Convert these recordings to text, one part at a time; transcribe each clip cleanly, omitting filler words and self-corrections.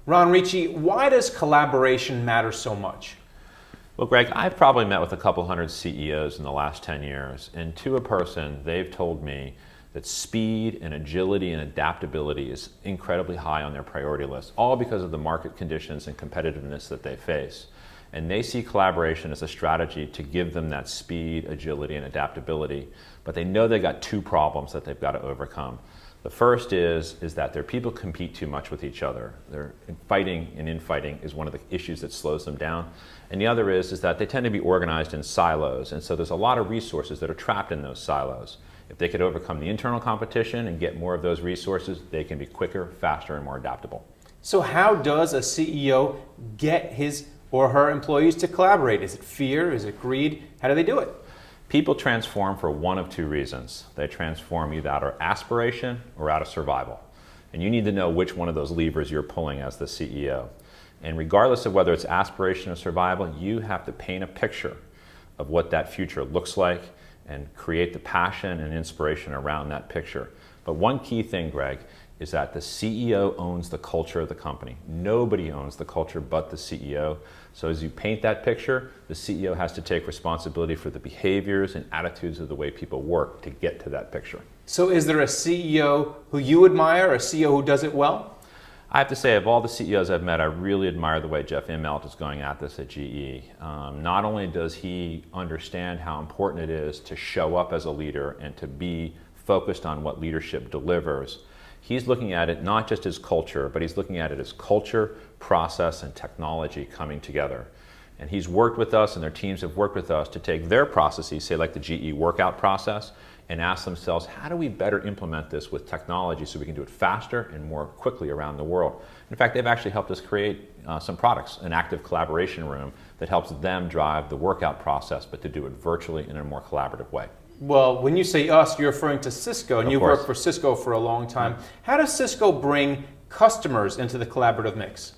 Ron Ricci, why does collaboration matter so much? Well, Greg, I've probably met with a couple hundred CEOs in the last 10 years, and to a person, they've told me that speed and agility and adaptability is incredibly high on their priority list, all because of the market conditions and competitiveness that they face. And they see collaboration as a strategy to give them that speed, agility, and adaptability. But they know they've got two problems that they've got to overcome. The first is that their people compete too much with each other. They're fighting, and infighting is one of the issues that slows them down. And the other is that they tend to be organized in silos. And so there's a lot of resources that are trapped in those silos. If they could overcome the internal competition and get more of those resources, they can be quicker, faster, and more adaptable. So how does a CEO get his or her employees to collaborate? Is it fear? Is it greed? How do they do it? People transform for one of two reasons. They transform either out of aspiration or out of survival. And you need to know which one of those levers you're pulling as the CEO. And regardless of whether it's aspiration or survival, you have to paint a picture of what that future looks like and create the passion and inspiration around that picture. But one key thing, Greg, is that the CEO owns the culture of the company. Nobody owns the culture but the CEO. So as you paint that picture, the CEO has to take responsibility for the behaviors and attitudes of the way people work to get to that picture. So is there a CEO who you admire, a CEO who does it well? I have to say, of all the CEOs I've met, I really admire the way Jeff Immelt is going at this at GE. Not only does he understand how important it is to show up as a leader and to be focused on what leadership delivers, he's looking at it not just as culture, but he's looking at it as culture, process, and technology coming together. And he's worked with us, and their teams have worked with us to take their processes, say like the GE workout process, and ask themselves, how do we better implement this with technology so we can do it faster and more quickly around the world? In fact, they've actually helped us create some products, an active collaboration room that helps them drive the workout process, but to do it virtually in a more collaborative way. Well, when you say us, you're referring to Cisco, and you've worked for Cisco for a long time. How does Cisco bring customers into the collaborative mix?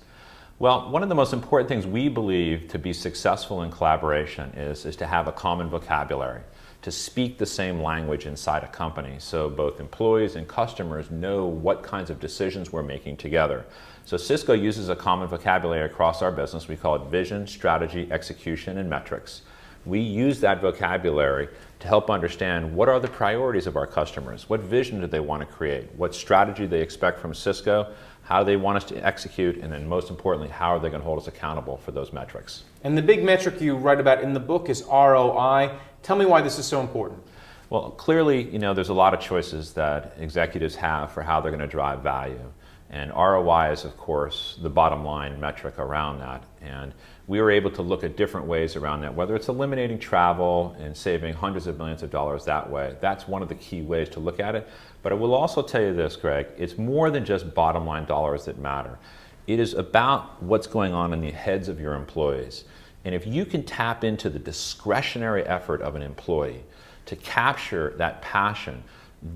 Well, one of the most important things we believe to be successful in collaboration is to have a common vocabulary, to speak the same language inside a company so both employees and customers know what kinds of decisions we're making together. So Cisco uses a common vocabulary across our business. We call it vision, strategy, execution, and metrics. We use that vocabulary to help understand what are the priorities of our customers, what vision do they want to create, what strategy they expect from Cisco, how they want us to execute, and then most importantly, how are they going to hold us accountable for those metrics. And the big metric you write about in the book is ROI. Tell me why this is so important. Well, clearly, there's a lot of choices that executives have for how they're going to drive value. And ROI is, of course, the bottom line metric around that. And we were able to look at different ways around that, whether it's eliminating travel and saving hundreds of millions of dollars that way. That's one of the key ways to look at it. But I will also tell you this, Greg, it's more than just bottom line dollars that matter. It is about what's going on in the heads of your employees. And if you can tap into the discretionary effort of an employee to capture that passion,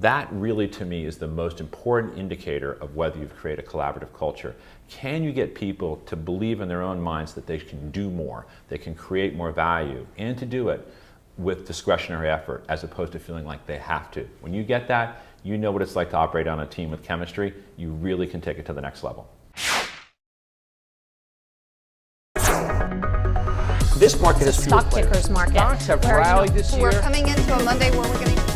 that really, to me, is the most important indicator of whether you've created a collaborative culture. Can you get people to believe in their own minds that they can do more, they can create more value, and to do it with discretionary effort as opposed to feeling like they have to? When you get that, you know what it's like to operate on a team with chemistry. You really can take it to the next level. This market is stock pickers market. Stocks have rallied this year. We're coming into a Monday where we're going to